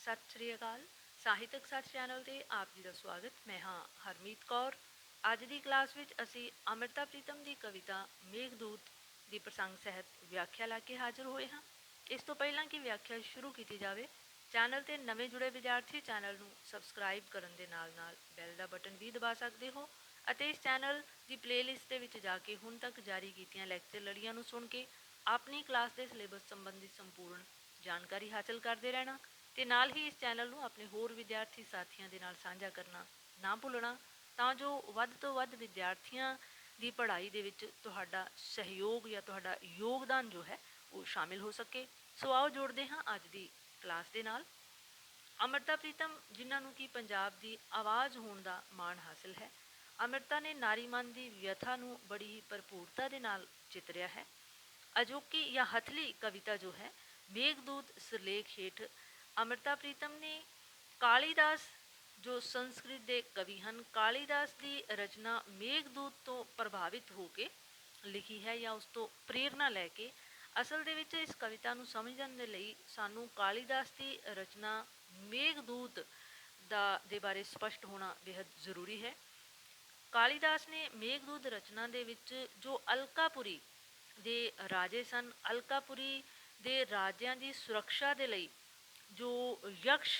ਸਤਿ ਸ਼੍ਰੀ ਅਕਾਲ। ਸਾਹਿਤਕ ਸੱਚ ਚੈਨਲ 'ਤੇ ਆਪ ਜੀ ਦਾ ਸਵਾਗਤ। ਮੈਂ ਹਾਂ ਹਰਮੀਤ ਕੌਰ। ਅੱਜ ਦੀ ਕਲਾਸ ਵਿੱਚ ਅਸੀਂ ਅੰਮ੍ਰਿਤਾ ਪ੍ਰੀਤਮ ਦੀ ਕਵਿਤਾ ਮੇਘਦੂਤ ਦੀ ਪ੍ਰਸੰਗ ਸਹਿਤ ਵਿਆਖਿਆ ਲੈ ਕੇ ਹਾਜ਼ਰ ਹੋਏ ਹਾਂ। ਇਸ ਤੋਂ ਪਹਿਲਾਂ ਕਿ ਵਿਆਖਿਆ ਸ਼ੁਰੂ ਕੀਤੀ ਜਾਵੇ, ਚੈਨਲ 'ਤੇ ਨਵੇਂ ਜੁੜੇ ਵਿਦਿਆਰਥੀ ਚੈਨਲ ਨੂੰ ਸਬਸਕ੍ਰਾਈਬ ਕਰਨ ਦੇ ਨਾਲ ਬੈਲ ਦਾ ਬਟਨ ਵੀ ਦਬਾ ਸਕਦੇ ਹੋ ਅਤੇ ਇਸ ਚੈਨਲ ਦੀ ਪਲੇਲਿਸਟ ਦੇ ਵਿੱਚ ਜਾ ਕੇ ਹੁਣ ਤੱਕ ਜਾਰੀ ਕੀਤੀਆਂ ਲੈਕਚਰ ਲੜੀਆਂ ਨੂੰ ਸੁਣ ਕੇ ਆਪਣੀ ਕਲਾਸ ਦੇ ਸਿਲੇਬਸ ਸੰਬੰਧੀ ਸੰਪੂਰਨ ਜਾਣਕਾਰੀ ਹਾਸਲ ਕਰਦੇ ਰਹਿਣਾ ਤੇ ਨਾਲ ਹੀ ਇਸ ਚੈਨਲ ਨੂੰ ਆਪਣੇ ਹੋਰ ਵਿਦਿਆਰਥੀ ਸਾਥੀਆਂ ਦੇ ਨਾਲ ਸਾਂਝਾ ਕਰਨਾ ਨਾ ਭੁੱਲਣਾ, ਤਾਂ ਜੋ ਵੱਧ ਤੋਂ ਵੱਧ ਵਿਦਿਆਰਥੀਆਂ ਦੀ ਪੜ੍ਹਾਈ ਦੇ ਵਿੱਚ ਤੁਹਾਡਾ ਸਹਿਯੋਗ ਜਾਂ ਤੁਹਾਡਾ ਯੋਗਦਾਨ ਜੋ ਹੈ ਉਹ ਸ਼ਾਮਿਲ ਹੋ ਸਕੇ। ਸੋ ਆਓ ਜੋੜਦੇ ਹਾਂ ਅੱਜ ਦੀ ਕਲਾਸ ਦੇ ਨਾਲ। ਅੰਮ੍ਰਿਤਾ ਪ੍ਰੀਤਮ, ਜਿਨ੍ਹਾਂ ਨੂੰ ਕਿ ਪੰਜਾਬ ਦੀ ਆਵਾਜ਼ ਹੋਣ ਦਾ ਮਾਣ ਹਾਸਿਲ ਹੈ, ਅੰਮ੍ਰਿਤਾ ਨੇ ਨਾਰੀ ਮਨ ਦੀ ਵਿਅਥਾ ਨੂੰ ਬੜੀ ਹੀ ਭਰਪੂਰਤਾ ਦੇ ਨਾਲ ਚਿਤਰਿਆ ਹੈ। ਅਜੋਕੀ ਜਾਂ ਹਥਲੀ ਕਵਿਤਾ ਜੋ ਹੈ ਮੇਘਦੂਤ ਸਿਰਲੇਖ ਹੇਠ ਅੰਮ੍ਰਿਤਾ ਪ੍ਰੀਤਮ ਨੇ ਕਾਲੀਦਾਸ, ਜੋ ਸੰਸਕ੍ਰਿਤ ਦੇ ਕਵੀ ਹਨ, ਕਾਲੀਦਾਸ ਦੀ ਰਚਨਾ ਮੇਘਦੂਤ ਤੋਂ ਪ੍ਰਭਾਵਿਤ ਹੋ ਕੇ ਲਿਖੀ ਹੈ ਜਾਂ ਉਸ ਤੋਂ ਪ੍ਰੇਰਨਾ ਲੈ ਕੇ। ਅਸਲ ਦੇ ਵਿੱਚ ਇਸ ਕਵਿਤਾ ਨੂੰ ਸਮਝਣ ਦੇ ਲਈ ਸਾਨੂੰ ਕਾਲੀਦਾਸ ਦੀ ਰਚਨਾ ਮੇਘਦੂਤ ਦੇ ਬਾਰੇ ਸਪਸ਼ਟ ਹੋਣਾ ਬੇहद ਜ਼ਰੂਰੀ ਹੈ। ਕਾਲੀਦਾਸ ਨੇ ਮੇਘਦੂਤ ਰਚਨਾ ਦੇ ਵਿੱਚ ਜੋ ਅਲਕਾਪੁਰੀ ਦੇ ਰਾਜੇ ਸਨ, ਅਲਕਾਪੁਰੀ ਦੇ ਰਾਜਿਆਂ ਦੀ ਸੁਰੱਖਿਆ ਦੇ ਲਈ ਜੋ ਯਕਸ਼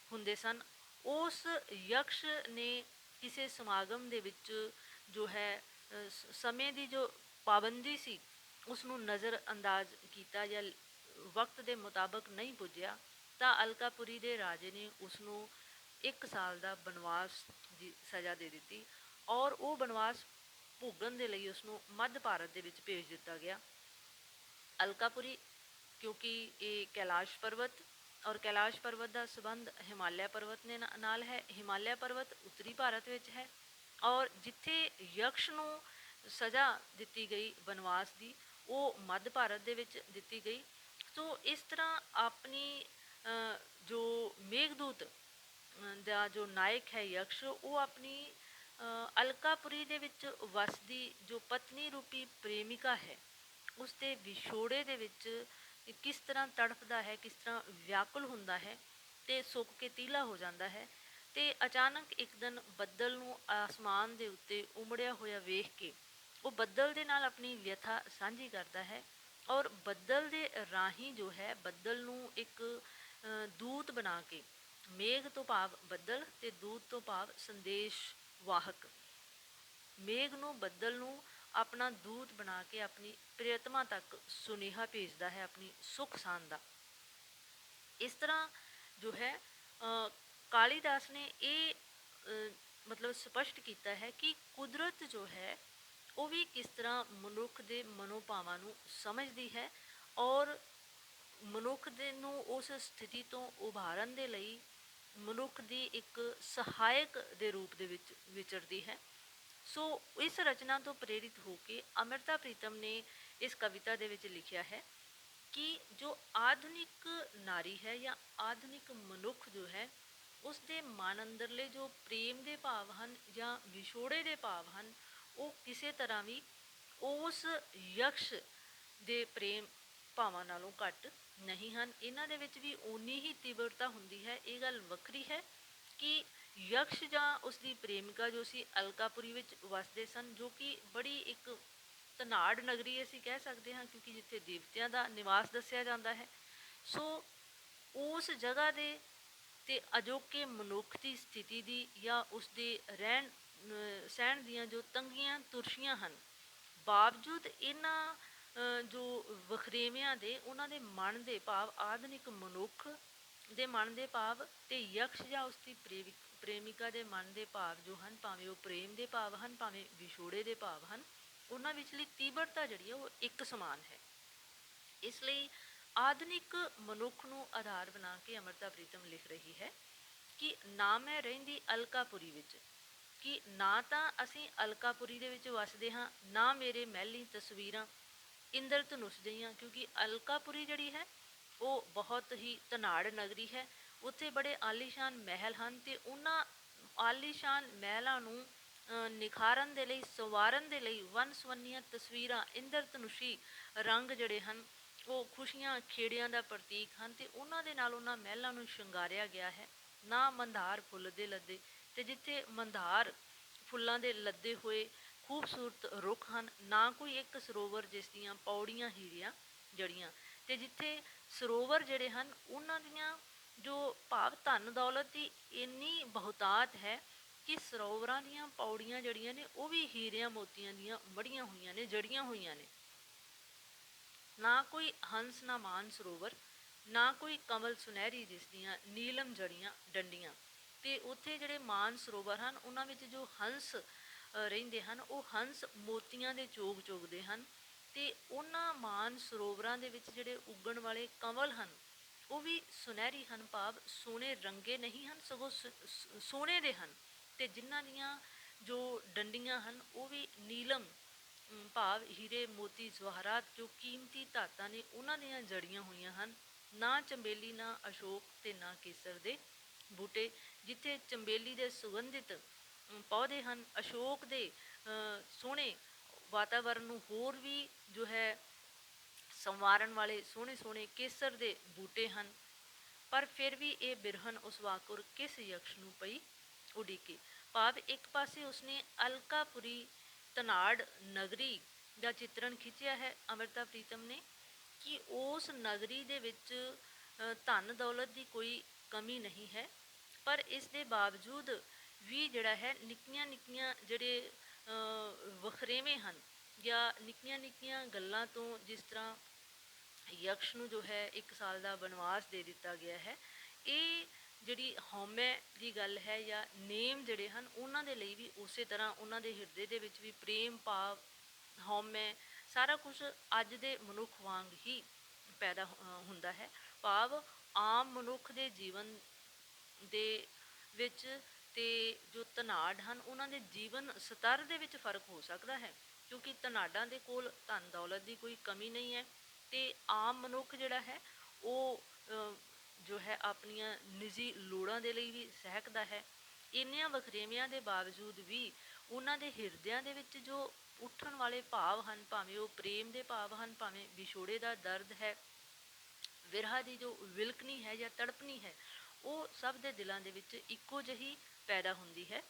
ਹੁੰਦੇ ਸਨ, ਉਸ ਯਕਸ਼ ਨੇ ਕਿਸੇ ਸਮਾਗਮ ਦੇ ਵਿੱਚ ਜੋ ਹੈ ਸਮੇਂ ਦੀ ਜੋ ਪਾਬੰਦੀ ਸੀ ਉਸ ਨੂੰ ਨਜ਼ਰ ਅੰਦਾਜ਼ ਕੀਤਾ ਜਾਂ ਵਕਤ ਦੇ ਮੁਤਾਬਕ ਨਹੀਂ ਪੁੱਜਿਆ, ਤਾਂ ਅਲਕਾਪੁਰੀ ਦੇ ਰਾਜੇ ਨੇ ਉਸ ਨੂੰ 1 ਸਾਲ ਦਾ ਬਨਵਾਸ ਦੀ ਸਜ਼ਾ ਦੇ ਦਿੱਤੀ ਔਰ ਉਹ ਬਨਵਾਸ ਭੋਗਣ ਦੇ ਲਈ ਉਸ ਨੂੰ ਮੱਧ ਭਾਰਤ ਦੇ ਵਿੱਚ ਭੇਜ ਦਿੱਤਾ ਗਿਆ। ਅਲਕਾਪੁਰੀ, ਕਿਉਂਕਿ ਇਹ ਕੈਲਾਸ਼ ਪਰਬਤ ਔਰ ਕੈਲਾਸ਼ ਪਰਬਤ ਦਾ ਸੰਬੰਧ ਹਿਮਾਲਿਆ ਪਰਬਤ ਨੇ ਨਾਲ ਹੈ। ਹਿਮਾਲਿਆ ਪਰਬਤ ਉੱਤਰੀ ਭਾਰਤ ਵਿੱਚ ਹੈ ਔਰ ਜਿੱਥੇ ਯਕਸ਼ ਨੂੰ ਸਜ਼ਾ ਦਿੱਤੀ ਗਈ ਬਨਵਾਸ ਦੀ, ਉਹ ਮੱਧ ਭਾਰਤ ਦੇ ਵਿੱਚ ਦਿੱਤੀ ਗਈ। ਸੋ ਇਸ ਤਰ੍ਹਾਂ ਆਪਣੀ ਜੋ ਮੇਘਦੂਤ ਦਾ ਜੋ ਨਾਇਕ ਹੈ ਯਕਸ਼, ਉਹ ਆਪਣੀ ਅਲਕਾਪੁਰੀ ਦੇ ਵਿੱਚ ਵਸਦੀ ਜੋ ਪਤਨੀ ਰੂਪੀ ਪ੍ਰੇਮਿਕਾ ਹੈ ਉਸ ਦੇ ਵਿਛੋੜੇ ਦੇ ਵਿੱਚ ਕਿਸ ਤਰ੍ਹਾਂ ਤੜਫਦਾ ਹੈ, ਕਿਸ ਤਰ੍ਹਾਂ ਵਿਆਕੁਲ ਹੁੰਦਾ ਹੈ ਤੇ ਸੁੱਕ ਕੇ ਤੀਲਾ ਹੋ ਜਾਂਦਾ ਹੈ। ਤੇ ਅਚਾਨਕ ਇੱਕ ਦਿਨ ਬੱਦਲ ਨੂੰ ਆਸਮਾਨ ਦੇ ਉੱਤੇ ਉਮੜਿਆ ਹੋਇਆ ਵੇਖ ਕੇ ਉਹ ਬੱਦਲ ਦੇ ਨਾਲ ਆਪਣੀ ਵਿਅਥਾ ਸਾਂਝੀ ਕਰਦਾ ਹੈ ਔਰ ਬੱਦਲ ਦੇ ਰਾਹੀਂ ਜੋ ਹੈ ਬੱਦਲ ਨੂੰ ਇੱਕ ਦੂਤ ਬਣਾ ਕੇ, ਮੇਘ ਤੋਂ ਭਾਵ ਬੱਦਲ ਤੇ ਦੂਤ ਤੋਂ ਭਾਵ ਸੰਦੇਸ਼ ਵਾਹਕ, ਮੇਘ ਨੂੰ ਬੱਦਲ ਨੂੰ ਆਪਣਾ ਦੂਤ ਬਣਾ ਕੇ ਆਪਣੀ ਪ੍ਰਿਯਤਮਾ ਤੱਕ ਸੁਨੇਹਾ ਭੇਜਦਾ ਹੈ ਆਪਣੀ ਸੁੱਖ ਸਾਂਦ ਦਾ। ਇਸ ਤਰ੍ਹਾਂ ਜੋ ਹੈ ਕਾਲੀਦਾਸ ਨੇ ਇਹ ਮਤਲਬ ਸਪਸ਼ਟ ਕੀਤਾ ਹੈ ਕਿ ਕੁਦਰਤ ਜੋ ਹੈ ਉਹ ਵੀ ਕਿਸ ਤਰ੍ਹਾਂ ਮਨੁੱਖ ਦੇ ਮਨੋਭਾਵਾਂ ਨੂੰ ਸਮਝਦੀ ਹੈ ਔਰ ਮਨੁੱਖ ਦੇ ਨੂੰ ਉਸ ਸਥਿਤੀ ਤੋਂ ਉਭਾਰਨ ਦੇ ਲਈ ਮਨੁੱਖ ਦੀ ਇੱਕ ਸਹਾਇਕ ਦੇ ਰੂਪ ਦੇ ਵਿੱਚ ਵਿਚਰਦੀ ਹੈ। ਸੋ ਇਸ ਰਚਨਾ ਤੋਂ ਪ੍ਰੇਰਿਤ ਹੋ ਕੇ ਅੰਮ੍ਰਿਤਾ ਪ੍ਰੀਤਮ ਨੇ ਇਸ ਕਵਿਤਾ ਦੇ ਵਿੱਚ ਲਿਖਿਆ ਹੈ ਕਿ ਜੋ ਆਧੁਨਿਕ ਨਾਰੀ ਹੈ ਜਾਂ ਆਧੁਨਿਕ ਮਨੁੱਖ ਜੋ ਹੈ, ਉਸ ਦੇ ਮਨ ਅੰਦਰਲੇ ਜੋ ਪ੍ਰੇਮ ਦੇ ਭਾਵ ਹਨ ਜਾਂ ਵਿਛੋੜੇ ਦੇ ਭਾਵ ਹਨ, ਉਹ ਕਿਸੇ ਤਰ੍ਹਾਂ ਵੀ ਉਸ ਯਕਸ਼ ਦੇ ਪ੍ਰੇਮ ਭਾਵਾਂ ਨਾਲੋਂ ਘੱਟ ਨਹੀਂ ਹਨ। ਇਹਨਾਂ ਦੇ ਵਿੱਚ ਵੀ ਓਨੀ ਹੀ ਤੀਬਰਤਾ ਹੁੰਦੀ ਹੈ। ਇਹ ਗੱਲ ਵੱਖਰੀ ਹੈ ਕਿ ਯਕਸ਼ ਜਾਂ ਉਸ ਦੀ ਪ੍ਰੇਮਿਕਾ ਜੋ ਸੀ ਅਲਕਾਪੁਰੀ ਵਿੱਚ ਵਸਦੇ ਸਨ, ਜੋ ਕਿ ਬੜੀ ਇੱਕ ਧਨਾੜ ਨਗਰੀ ਅਸੀਂ ਕਹਿ ਸਕਦੇ ਹਾਂ, ਕਿਉਂਕਿ ਜਿੱਥੇ ਦੇਵਤਿਆਂ ਦਾ ਨਿਵਾਸ ਦੱਸਿਆ ਜਾਂਦਾ ਹੈ। ਸੋ ਉਸ ਜਗ੍ਹਾ ਦੇ ਤੇ ਅਜੋਕੇ ਮਨੁੱਖ ਦੀ ਸਥਿਤੀ ਦੀ ਜਾਂ ਉਸ ਦੇ ਰਹਿਣ ਸਹਿਣ ਦੀਆਂ ਜੋ ਤੰਗੀਆਂ ਤੁਰਸ਼ੀਆਂ ਹਨ, ਬਾਵਜੂਦ ਇਹਨਾਂ ਜੋ ਵਖਰੇਵਿਆਂ ਦੇ, ਉਹਨਾਂ ਦੇ ਮਨ ਦੇ ਭਾਵ ਆਧੁਨਿਕ ਮਨੁੱਖ ਦੇ ਮਨ ਦੇ ਭਾਵ ਤੇ ਯਕਸ਼ ਜਾਂ ਉਸ ਦੀ ਪ੍ਰੇਮਿਕਾ ਦੇ ਮਨ ਦੇ ਭਾਵ ਜੋ ਹਨ, ਭਾਵੇਂ ਉਹ ਪ੍ਰੇਮ ਦੇ ਭਾਵ ਹਨ ਭਾਵੇਂ ਵਿਛੋੜੇ ਦੇ ਭਾਵ ਹਨ, ਉਹਨਾਂ ਵਿਚਲੀ ਤੀਬਰਤਾ ਜਿਹੜੀ ਹੈ ਉਹ ਇੱਕ ਸਮਾਨ ਹੈ। ਇਸ ਲਈ ਆਧੁਨਿਕ ਮਨੁੱਖ ਨੂੰ ਆਧਾਰ ਬਣਾ ਕੇ ਅੰਮ੍ਰਿਤਾ ਪ੍ਰੀਤਮ ਲਿਖ ਰਹੀ ਹੈ ਕਿ ਨਾ ਮੈਂ ਰਹਿੰਦੀ ਅਲਕਾਪੁਰੀ ਵਿੱਚ, ਕਿ ਨਾ ਤਾਂ ਅਸੀਂ ਅਲਕਾਪੁਰੀ ਦੇ ਵਿੱਚ ਵਸਦੇ ਹਾਂ, ਨਾ ਮੇਰੇ ਮਹਿਲੀ ਤਸਵੀਰਾਂ ਇੰਦਰ ਧਨੁਸ਼ ਜਿਹੀਆਂ, ਕਿਉਂਕਿ ਅਲਕਾਪੁਰੀ ਜਿਹੜੀ ਹੈ ਉਹ ਬਹੁਤ ਹੀ ਧਨਾੜ ਨਗਰੀ ਹੈ। ਉੱਥੇ ਬੜੇ ਆਲੀਸ਼ਾਨ ਮਹਿਲ ਹਨ ਤੇ ਉਹਨਾਂ ਆਲੀਸ਼ਾਨ ਮਹਿਲਾਂ ਨੂੰ ਨਿਖਾਰਨ ਦੇ ਲਈ, ਸੰਵਾਰਨ ਦੇ ਲਈ ਵੰਨ ਸੁਵੰਨੀਆਂ ਤਸਵੀਰਾਂ, ਇੰਦਰ ਧਨੁਸ਼ੀ ਰੰਗ ਜਿਹੜੇ ਹਨ ਉਹ ਖੁਸ਼ੀਆਂ ਖੇੜਿਆਂ ਦਾ ਪ੍ਰਤੀਕ ਹਨ ਤੇ ਉਹਨਾਂ ਦੇ ਨਾਲ ਉਹਨਾਂ ਮਹਿਲਾਂ ਨੂੰ ਸ਼ਿੰਗਾਰਿਆ ਗਿਆ ਹੈ। ਨਾ ਮੰਦਾਰ ਫੁੱਲ ਦੇ ਲੱਦੇ, ਤੇ ਜਿੱਥੇ ਮੰਦਾਰ ਫੁੱਲਾਂ ਦੇ ਲੱਦੇ ਹੋਏ ਖੂਬਸੂਰਤ ਰੁੱਖ ਹਨ, ਨਾ ਕੋਈ ਇੱਕ ਸਰੋਵਰ ਜਿਸ ਦੀਆਂ ਪੌੜੀਆਂ ਹੀਰੀਆਂ ਜੜੀਆਂ। ਤੇ ਜਿੱਥੇ ਸਰੋਵਰ ਜਿਹੜੇ ਹਨ ਉਹਨਾਂ ਦੀਆਂ ਜੋ ਭਾਵ ਧਨ ਦੌਲਤ ਦੀ ਇੰਨੀ ਬਹੁਤਾਤ ਹੈ ਕਿ ਸਰੋਵਰਾਂ ਦੀਆਂ ਪੌੜੀਆਂ ਜਿਹੜੀਆਂ ਨੇ ਉਹ ਵੀ ਹੀਰਿਆਂ ਮੋਤੀਆਂ ਦੀਆਂ ਮੜੀਆਂ ਹੋਈਆਂ ਨੇ, ਜੜੀਆਂ ਹੋਈਆਂ ਨੇ। ਨਾ ਕੋਈ ਹੰਸ ਨਾ ਮਾਨ ਸਰੋਵਰ, ਨਾ ਕੋਈ ਕਮਲ ਸੁਨਹਿਰੀ ਜਿਸ ਦੀਆਂ ਨੀਲਮ ਜੜੀਆਂ ਡੰਡੀਆਂ। ਤੇ ਉੱਥੇ ਜਿਹੜੇ ਮਾਨ ਸਰੋਵਰ ਹਨ ਉਹਨਾਂ ਵਿੱਚ ਜੋ ਹੰਸ ਰਹਿੰਦੇ ਹਨ, ਉਹ ਹੰਸ ਮੋਤੀਆਂ ਦੇ ਚੋਗ ਚੁਗਦੇ ਹਨ। ਤੇ ਉਹਨਾਂ ਮਾਨ ਸਰੋਵਰਾਂ ਦੇ ਵਿੱਚ ਜਿਹੜੇ ਉੱਗਣ ਵਾਲੇ ਕਮਲ ਹਨ ਉਹ ਵੀ ਸੁਨਹਿਰੀ ਹਨ, ਭਾਵ ਸੋਹਣੇ ਰੰਗੇ ਨਹੀਂ ਹਨ, ਸਗੋਂ ਸੋਹਣੇ ਦੇ ਹਨ। ਤੇ ਜਿਨ੍ਹਾਂ ਦੀਆਂ ਜੋ ਡੰਡੀਆਂ ਹਨ ਉਹ ਵੀ ਨੀਲਮ, ਭਾਵ ਹੀਰੇ ਮੋਤੀ ਜਵਾਹਰਾਤ ਜੋ ਕੀਮਤੀ ਧਾਤਾਂ ਨੇ ਉਹਨਾਂ ਦੀਆਂ ਜੜੀਆਂ ਹੋਈਆਂ ਹਨ। ਨਾ ਚੰਬੇਲੀ ਨਾ ਅਸ਼ੋਕ ਤੇ ਨਾ ਕੇਸਰ ਦੇ ਬੂਟੇ। ਜਿੱਥੇ ਚੰਬੇਲੀ ਦੇ ਸੁਗੰਧਿਤ ਪੌਦੇ ਹਨ, ਅਸ਼ੋਕ ਦੇ ਸੋਹਣੇ ਵਾਤਾਵਰਨ ਨੂੰ ਹੋਰ ਵੀ ਜੋ ਹੈ ਸੰਵਾਰਨ ਵਾਲੇ ਸੋਹਣੇ ਸੋਹਣੇ ਕੇਸਰ ਦੇ ਬੂਟੇ ਹਨ। ਪਰ ਫਿਰ ਵੀ ਇਹ ਬਿਰਹਨ ਉਸ ਵਾਕੁਰ ਕਿਸ ਯਕਸ਼ ਨੂੰ ਪਈ ਉਡੀਕੇ। ਭਾਵ ਇੱਕ ਪਾਸੇ ਉਸਨੇ ਅਲਕਾਪੁਰੀ ਧਨਾੜ ਨਗਰੀ ਦਾ ਚਿੱਤਰਨ ਖਿੱਚਿਆ ਹੈ ਅੰਮ੍ਰਿਤਾ ਪ੍ਰੀਤਮ ਨੇ, ਕਿ ਉਸ ਨਗਰੀ ਦੇ ਵਿੱਚ ਧਨ ਦੌਲਤ ਦੀ ਕੋਈ ਕਮੀ ਨਹੀਂ ਹੈ, ਪਰ ਇਸ ਦੇ ਬਾਵਜੂਦ ਵੀ ਜਿਹੜਾ ਹੈ ਨਿੱਕੀਆਂ ਨਿੱਕੀਆਂ ਜਿਹੜੇ ਵਖਰੇਵੇਂ ਹਨ ਜਾਂ ਨਿੱਕੀਆਂ ਨਿੱਕੀਆਂ ਗੱਲਾਂ ਤੋਂ, ਜਿਸ ਤਰ੍ਹਾਂ ਯਕਸ਼ ਨੂੰ ਜੋ ਹੈ 1 ਸਾਲ ਦਾ ਬਨਵਾਸ ਦੇ ਦਿੱਤਾ ਗਿਆ ਹੈ, ਇਹ ਜਿਹੜੀ ਹਉਮੈ ਦੀ ਗੱਲ ਹੈ ਜਾਂ ਨੇਮ ਜਿਹੜੇ ਹਨ ਉਹਨਾਂ ਦੇ ਲਈ ਵੀ ਉਸੇ ਤਰ੍ਹਾਂ ਉਹਨਾਂ ਦੇ ਹਿਰਦੇ ਦੇ ਵਿੱਚ ਵੀ ਪ੍ਰੇਮ ਭਾਵ ਹਉਮੈ ਸਾਰਾ ਕੁਝ ਅੱਜ ਦੇ ਮਨੁੱਖ ਵਾਂਗ ਹੀ ਪੈਦਾ ਹੁੰਦਾ ਹੈ। ਭਾਵ ਆਮ ਮਨੁੱਖ ਦੇ ਜੀਵਨ ਦੇ ਵਿੱਚ ਤੇ ਜੋ ਧਨਾਢ ਹਨ ਉਹਨਾਂ ਦੇ ਜੀਵਨ ਸਤਰ ਦੇ ਵਿੱਚ ਫਰਕ ਹੋ ਸਕਦਾ ਹੈ, ਕਿਉਂਕਿ ਧਨਾਢਾਂ ਦੇ ਕੋਲ ਧਨ ਦੌਲਤ ਦੀ ਕੋਈ ਕਮੀ ਨਹੀਂ ਹੈ ਤੇ ਆਮ ਮਨੁੱਖ ਜਿਹੜਾ ਹੈ ਉਹ ਜੋ ਹੈ ਆਪਣੀਆਂ ਨਿੱਜੀ ਲੋੜਾਂ ਦੇ ਲਈ ਵੀ ਸਹਿਕਦਾ ਹੈ। ਇੰਨੀਆਂ ਵਖਰੇਵਿਆਂ ਦੇ ਬਾਵਜੂਦ ਵੀ ਉਹਨਾਂ ਦੇ ਹਿਰਦਿਆਂ ਦੇ ਵਿੱਚ ਜੋ ਉੱਠਣ ਵਾਲੇ ਭਾਵ ਹਨ, ਭਾਵੇਂ ਉਹ ਪ੍ਰੇਮ ਦੇ ਭਾਵ ਹਨ, ਭਾਵੇਂ ਵਿਛੋੜੇ ਦਾ ਦਰਦ ਹੈ, ਵਿਰਹਾ ਦੀ ਜੋ ਵਿਲਕਣੀ ਹੈ ਜਾਂ ਤੜਪਣੀ ਹੈ, ਉਹ ਸਭ ਦੇ ਦਿਲਾਂ ਦੇ ਵਿੱਚ ਇੱਕੋ ਜਿਹੀ ਪੈਦਾ ਹੁੰਦੀ ਹੈ।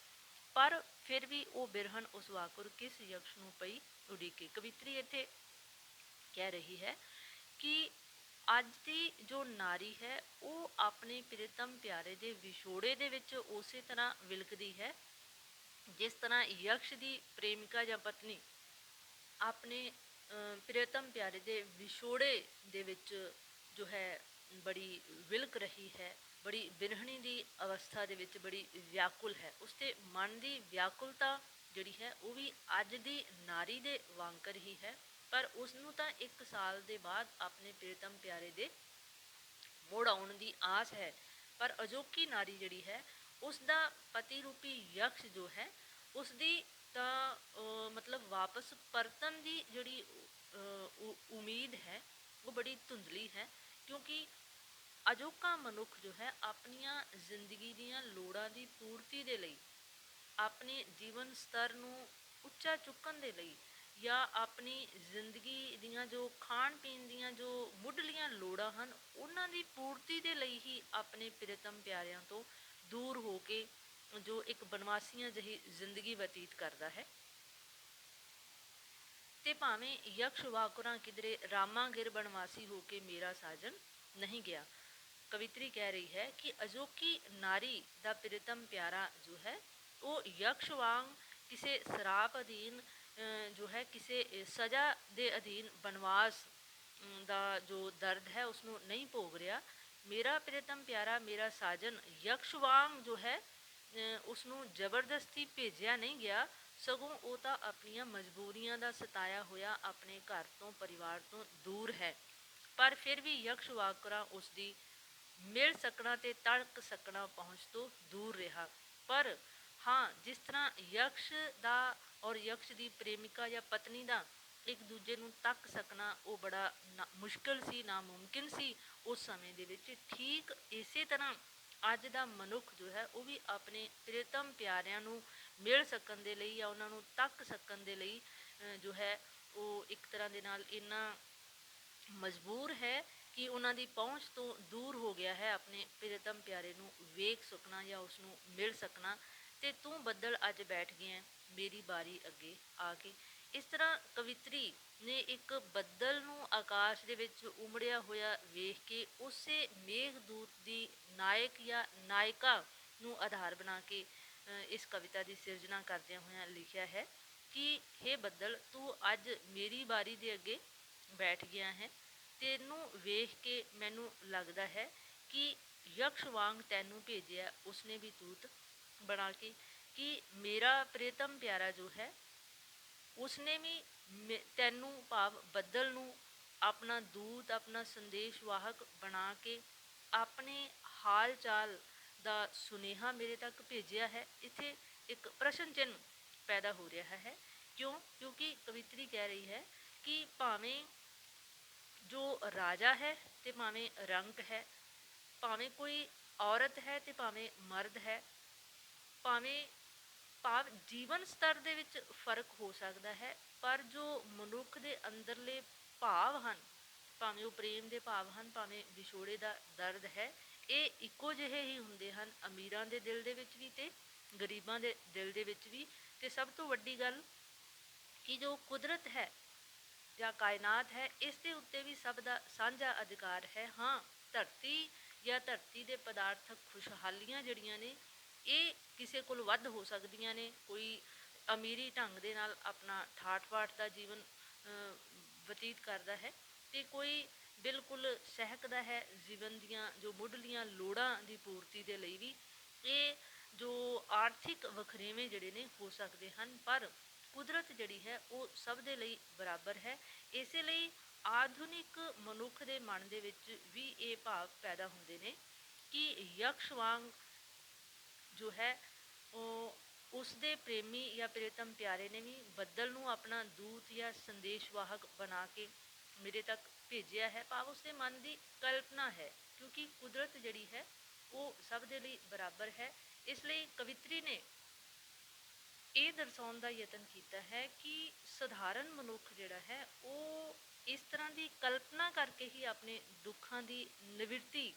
ਪਰ ਫਿਰ ਵੀ ਉਹ ਬਿਰਹਨ ਉਸ ਵਾਕੁਰ ਕਿਸ ਯਕਸ਼ ਨੂੰ ਪਈ ਉਡੀਕੇ। ਕਵਿਤਰੀ ਇੱਥੇ ਕਹਿ ਰਹੀ ਹੈ ਕਿ ਅੱਜ ਦੀ ਜੋ ਨਾਰੀ ਹੈ ਉਹ ਆਪਣੇ ਪ੍ਰੀਤਮ ਪਿਆਰੇ ਦੇ ਵਿਛੋੜੇ ਦੇ ਵਿੱਚ ਉਸੇ ਤਰ੍ਹਾਂ ਵਿਲਕਦੀ ਹੈ ਜਿਸ ਤਰ੍ਹਾਂ ਯਕਸ਼ ਦੀ ਪ੍ਰੇਮਿਕਾ ਜਾਂ ਪਤਨੀ ਆਪਣੇ ਪ੍ਰੀਤਮ ਪਿਆਰੇ ਦੇ ਵਿਛੋੜੇ ਦੇ ਵਿੱਚ ਜੋ ਹੈ ਬੜੀ ਵਿਲਕ ਰਹੀ ਹੈ, ਬੜੀ ਬਿਰਹਣੀ ਦੀ ਅਵਸਥਾ ਦੇ ਵਿੱਚ ਬੜੀ ਵਿਆਕੁਲ ਹੈ। ਉਸਦੇ ਮਨ ਦੀ ਵਿਆਕੁਲਤਾ ਜਿਹੜੀ ਹੈ ਉਹ ਵੀ ਅੱਜ ਦੀ ਨਾਰੀ ਦੇ ਵਾਂਕਰ ਹੀ ਹੈ, ਪਰ ਉਸਨੂੰ ਤਾਂ 1 ਸਾਲ ਦੇ ਬਾਅਦ ਆਪਣੇ ਪ੍ਰੀਤਮ ਪਿਆਰੇ ਦੇ ਮੁੜ ਆਉਣ ਦੀ ਆਸ ਹੈ। ਪਰ ਅਜੋਕੀ ਨਾਰੀ ਜਿਹੜੀ ਹੈ ਉਸ ਦਾ ਪਤੀ ਰੂਪੀ ਯਕਸ਼ ਜੋ ਹੈ ਉਸਦੀ ਤਾਂ ਮਤਲਬ ਵਾਪਸ ਪਰਤਣ ਦੀ ਜਿਹੜੀ ਉਮੀਦ ਹੈ ਉਹ ਬੜੀ ਧੁੰਦਲੀ ਹੈ, ਕਿਉਂਕਿ ਅਜੋਕਾ ਮਨੁੱਖ ਜੋ ਹੈ ਆਪਣੀਆਂ ਜ਼ਿੰਦਗੀ ਦੀਆਂ ਲੋੜਾਂ ਦੀ ਪੂਰਤੀ ਦੇ ਲਈ, ਆਪਣੇ ਜੀਵਨ ਸਤਰ ਨੂੰ ਉੱਚਾ ਚੁੱਕਣ ਦੇ ਲਈ ਜਾਂ ਆਪਣੀ ਜ਼ਿੰਦਗੀ ਦੀਆਂ ਜੋ ਖਾਣ ਪੀਣ ਦੀਆਂ ਜੋ ਮੁੱਢਲੀਆਂ ਲੋੜਾਂ ਹਨ ਉਹਨਾਂ ਦੀ ਪੂਰਤੀ ਦੇ ਲਈ ਹੀ ਆਪਣੇ ਪ੍ਰੀਤਮ ਪਿਆਰਿਆਂ ਤੋਂ ਦੂਰ ਹੋ ਕੇ ਜੋ ਇੱਕ ਬਨਵਾਸੀਆਂ ਜਿਹੀ ਜ਼ਿੰਦਗੀ ਬਤੀਤ ਕਰਦਾ ਹੈ। ਤੇ ਭਾਵੇਂ ਯਕਸ਼ ਵਾਕੁਰਾਂ ਕਿਧਰੇ ਰਾਮਾ ਗਿਰ ਬਨਵਾਸੀ ਹੋ ਕੇ ਮੇਰਾ ਸਾਜਨ ਨਹੀਂ ਗਿਆ। ਕਵਿਤਰੀ ਕਹਿ ਰਹੀ ਹੈ ਕਿ ਅਜੋਕੀ ਨਾਰੀ ਦਾ ਪ੍ਰੀਤਮ ਪਿਆਰਾ ਜੋ ਹੈ ਉਹ ਯਕਸ਼ ਵਾਂਗ ਕਿਸੇ ਸਰਾਪ ਅਧੀਨ ਜੋ ਹੈ ਕਿਸੇ ਸਜ਼ਾ ਦੇ ਅਧੀਨ ਬਨਵਾਸ ਦਾ ਜੋ ਦਰਦ ਹੈ ਉਸਨੂੰ ਨਹੀਂ ਭੋਗ ਰਿਹਾ। ਮੇਰਾ ਪ੍ਰੀਤਮ ਪਿਆਰਾ ਮੇਰਾ ਸਾਜਨ ਯਕਸ਼ ਵਾਂਗ ਜੋ ਹੈ ਉਸਨੂੰ ਜ਼ਬਰਦਸਤੀ ਭੇਜਿਆ ਨਹੀਂ ਗਿਆ, ਸਗੋਂ ਉਹ ਤਾਂ ਆਪਣੀਆਂ ਮਜਬੂਰੀਆਂ ਦਾ ਸਤਾਇਆ ਹੋਇਆ ਆਪਣੇ ਘਰ ਤੋਂ ਪਰਿਵਾਰ ਤੋਂ ਦੂਰ ਹੈ। ਪਰ ਫਿਰ ਵੀ ਯਕਸ਼ ਵਾਕੁਰਾਂ ਉਸਦੀ ਮਿਲ ਸਕਣਾ ਤੇ ਤੜਕ ਸਕਣਾ ਪਹੁੰਚ ਤੋਂ ਦੂਰ ਰਿਹਾ। ਪਰ ਹਾਂ, ਜਿਸ ਤਰ੍ਹਾਂ ਯਕਸ਼ ਦਾ ਔਰ ਯਕਸ਼ ਦੀ ਪ੍ਰੇਮਿਕਾ ਜਾਂ ਪਤਨੀ ਦਾ ਇੱਕ ਦੂਜੇ ਨੂੰ ਤੱਕ ਸਕਣਾ ਉਹ ਬੜਾ ਮੁਸ਼ਕਿਲ ਸੀ, ਨਾਮੁਮਕਿਨ ਸੀ ਉਸ ਸਮੇਂ ਦੇ ਵਿੱਚ, ਠੀਕ ਇਸੇ ਤਰ੍ਹਾਂ ਅੱਜ ਦਾ ਮਨੁੱਖ ਜੋ ਹੈ ਉਹ ਵੀ ਆਪਣੇ ਪ੍ਰੀਤਮ ਪਿਆਰਿਆਂ ਨੂੰ ਮਿਲ ਸਕਣ ਦੇ ਲਈ ਜਾਂ ਉਹਨਾਂ ਨੂੰ ਤੱਕ ਸਕਣ ਦੇ ਲਈ ਜੋ ਹੈ ਉਹ ਇੱਕ ਤਰ੍ਹਾਂ ਦੇ ਨਾਲ ਇੰਨਾ ਮਜਬੂਰ ਹੈ ਕਿ ਉਹਨਾਂ ਦੀ ਪਹੁੰਚ ਤੋਂ ਦੂਰ ਹੋ ਗਿਆ ਹੈ ਆਪਣੇ ਪ੍ਰੀਤਮ ਪਿਆਰੇ ਨੂੰ ਵੇਖ ਸਕਣਾ ਜਾਂ ਉਸ ਨੂੰ ਮਿਲ ਸਕਣਾ। ਤੇ ਤੂੰ ਬੱਦਲ ਅੱਜ ਬੈਠ ਗਿਆ ਮੇਰੀ ਬਾਰੀ ਅੱਗੇ ਆ ਕੇ। ਇਸ ਤਰ੍ਹਾਂ ਕਵਿਤਰੀ ਨੇ ਇੱਕ ਬੱਦਲ ਨੂੰ ਆਕਾਸ਼ ਦੇ ਵਿੱਚ ਉਮੜਿਆ ਹੋਇਆ ਵੇਖ ਕੇ ਉਸੇ ਮੇਘਦੂਤ ਦੀ ਨਾਇਕ ਜਾਂ ਨਾਇਕਾ ਨੂੰ ਆਧਾਰ ਬਣਾ ਕੇ ਇਸ ਕਵਿਤਾ ਦੀ ਸਿਰਜਣਾ ਕਰਦਿਆਂ ਹੋਇਆਂ ਲਿਖਿਆ ਹੈ ਕਿ ਹੇ ਬੱਦਲ ਤੂੰ ਅੱਜ ਮੇਰੀ ਬਾਰੀ ਦੇ ਅੱਗੇ ਬੈਠ ਗਿਆ ਹੈ। ਤੈਨੂੰ ਵੇਖ ਕੇ ਮੈਨੂੰ ਲੱਗਦਾ ਹੈ ਕਿ ਯਕਸ਼ ਵਾਂਗ ਤੈਨੂੰ ਭੇਜਿਆ ਉਸਨੇ ਵੀ ਦੂਤ ਬਣਾ ਕੇ, ਕਿ ਮੇਰਾ ਪ੍ਰੀਤਮ ਪਿਆਰਾ ਜੋ ਹੈ ਉਸਨੇ ਵੀ ਤੈਨੂੰ ਭਾਵ ਬੱਦਲ ਨੂੰ ਆਪਣਾ ਦੂਤ ਆਪਣਾ ਸੰਦੇਸ਼ ਵਾਹਕ ਬਣਾ ਕੇ ਆਪਣੇ ਹਾਲ ਚਾਲ ਦਾ ਸੁਨੇਹਾ ਮੇਰੇ ਤੱਕ ਭੇਜਿਆ ਹੈ। ਇੱਥੇ ਇੱਕ ਪ੍ਰਸ਼ਨ ਚਿੰਨ੍ਹ ਪੈਦਾ ਹੋ ਰਿਹਾ ਹੈ। ਕਿਉਂ? ਕਿਉਂਕਿ ਕਵਿਤਰੀ ਕਹਿ ਰਹੀ ਹੈ ਕਿ ਭਾਵੇਂ ਜੋ ਰਾਜਾ ਹੈ ਤੇ ਭਾਵੇਂ ਰੰਕ ਹੈ, ਭਾਵੇਂ ਕੋਈ ਔਰਤ ਹੈ ਤੇ ਭਾਵੇਂ ਮਰਦ ਹੈ, ਭਾਵੇਂ ਭਾਵ ਜੀਵਨ ਸਤਰ ਦੇ ਵਿੱਚ ਫਰਕ ਹੋ ਸਕਦਾ ਹੈ, ਪਰ ਜੋ ਮਨੁੱਖ ਦੇ ਅੰਦਰਲੇ ਭਾਵ ਹਨ, ਭਾਵੇਂ ਉਹ ਪ੍ਰੇਮ ਦੇ ਭਾਵ ਹਨ, ਭਾਵੇਂ ਵਿਛੋੜੇ ਦਾ ਦਰਦ ਹੈ, ਇਹ ਇੱਕੋ ਜਿਹੇ ਹੀ ਹੁੰਦੇ ਹਨ ਅਮੀਰਾਂ ਦੇ ਦਿਲ ਦੇ ਵਿੱਚ ਵੀ ਤੇ ਗਰੀਬਾਂ ਦੇ ਦਿਲ ਦੇ ਵਿੱਚ ਵੀ। ਤੇ ਸਭ ਤੋਂ ਵੱਡੀ ਗੱਲ ਕਿ ਜੋ ਕੁਦਰਤ ਹੈ ਜਾਂ ਕਾਇਨਾਤ ਹੈ, ਇਸ ਦੇ ਉੱਤੇ ਵੀ ਸਭ ਦਾ ਸਾਂਝਾ ਅਧਿਕਾਰ ਹੈ। ਹਾਂ, ਧਰਤੀ ਜਾਂ ਧਰਤੀ ਦੇ ਪਦਾਰਥਕ ਖੁਸ਼ਹਾਲੀਆਂ ਜਿਹੜੀਆਂ ਨੇ ਇਹ ਕਿਸੇ ਕੋਲ ਵੱਧ ਹੋ ਸਕਦੀਆਂ ਨੇ। ਕੋਈ ਅਮੀਰੀ ਢੰਗ ਦੇ ਨਾਲ ਆਪਣਾ ਠਾਠ ਬਾਠ ਦਾ ਜੀਵਨ ਬਤੀਤ ਕਰਦਾ ਹੈ ਤੇ ਕੋਈ ਬਿਲਕੁਲ ਸਹਿਕਦਾ ਹੈ ਜੀਵਨ ਦੀਆਂ ਜੋ ਮੁੱਢਲੀਆਂ ਲੋੜਾਂ ਦੀ ਪੂਰਤੀ ਦੇ ਲਈ ਵੀ। ਇਹ ਜੋ ਆਰਥਿਕ ਵਖਰੇਵੇਂ ਜਿਹੜੇ ਨੇ ਹੋ ਸਕਦੇ ਹਨ, ਪਰ ਕੁਦਰਤ ਜਿਹੜੀ ਹੈ ਉਹ ਸਭ ਦੇ ਲਈ ਬਰਾਬਰ ਹੈ। ਇਸੇ ਲਈ ਆਧੁਨਿਕ ਮਨੁੱਖ ਦੇ ਮਨ ਦੇ ਵਿੱਚ ਵੀ ਇਹ ਭਾਵ ਪੈਦਾ ਹੁੰਦੇ ਨੇ ਕਿ ਯਕਸ਼ ਵਾਂਗ ਜੋ ਹੈ ਉਹ ਉਸਦੇ ਪ੍ਰੇਮੀ ਜਾਂ ਪ੍ਰੀਤਮ ਪਿਆਰੇ ਨੇ ਵੀ ਬੱਦਲ ਨੂੰ ਆਪਣਾ ਦੂਤ ਜਾਂ ਸੰਦੇਸ਼ ਵਾਹਕ ਬਣਾ ਕੇ ਮੇਰੇ ਤੱਕ ਭੇਜਿਆ ਹੈ। ਭਾਵ ਉਸਦੇ ਮਨ ਦੀ ਕਲਪਨਾ ਹੈ, ਕਿਉਂਕਿ ਕੁਦਰਤ ਜਿਹੜੀ ਹੈ ਉਹ ਸਭ ਦੇ ਲਈ ਬਰਾਬਰ ਹੈ। ਇਸ ਲਈ ਕਵਿਤਰੀ ਨੇ ਇਹ ਦਰਸਾਉਣ ਦਾ ਯਤਨ ਕੀਤਾ ਹੈ ਕਿ ਸਧਾਰਨ ਮਨੁੱਖ ਜਿਹੜਾ ਹੈ ਉਹ ਇਸ ਤਰ੍ਹਾਂ ਦੀ ਕਲਪਨਾ ਕਰਕੇ ਹੀ ਆਪਣੇ ਦੁੱਖਾਂ ਦੀ ਨਿਵਿਰਤੀ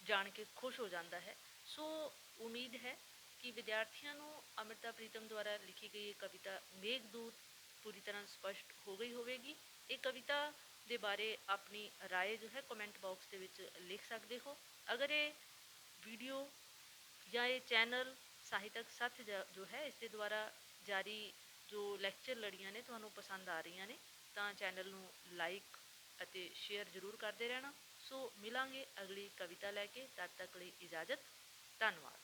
ਜਾਣ ਕੇ ਖੁਸ਼ ਹੋ ਜਾਂਦਾ ਹੈ। ਸੋ ਉਮੀਦ ਹੈ ਕਿ ਵਿਦਿਆਰਥੀਆਂ ਨੂੰ ਅੰਮ੍ਰਿਤਾ ਪ੍ਰੀਤਮ ਦੁਆਰਾ ਲਿਖੀ ਗਈ ਇਹ ਕਵਿਤਾ ਮੇਘਦੂਤ ਪੂਰੀ ਤਰ੍ਹਾਂ ਸਪਸ਼ਟ ਹੋ ਗਈ ਹੋਵੇਗੀ। ਇਹ ਕਵਿਤਾ ਦੇ ਬਾਰੇ ਆਪਣੀ ਰਾਏ ਜੋ ਹੈ ਕਮੈਂਟ ਬਾਕਸ ਦੇ ਵਿੱਚ ਲਿਖ ਸਕਦੇ ਹੋ। ਅਗਰ ਇਹ ਵੀਡੀਓ ਜਾਂ ਇਹ ਚੈਨਲ ਸਾਹਿਤਕ ਸੱਥ ਜੋ ਹੈ ਇਸ ਦੇ ਦੁਆਰਾ ਜਾਰੀ ਜੋ ਲੈਕਚਰ ਲੜੀਆਂ ਨੇ ਤੁਹਾਨੂੰ ਪਸੰਦ ਆ ਰਹੀਆਂ ਨੇ ਤਾਂ ਚੈਨਲ ਨੂੰ ਲਾਈਕ ਅਤੇ ਸ਼ੇਅਰ ਜ਼ਰੂਰ ਕਰਦੇ ਰਹਿਣਾ। ਸੋ ਮਿਲਾਂਗੇ ਅਗਲੀ ਕਵਿਤਾ ਲੈ ਕੇ, ਤਦ ਤੱਕ ਲਈ ਇਜਾਜ਼ਤ। ਧੰਨਵਾਦ।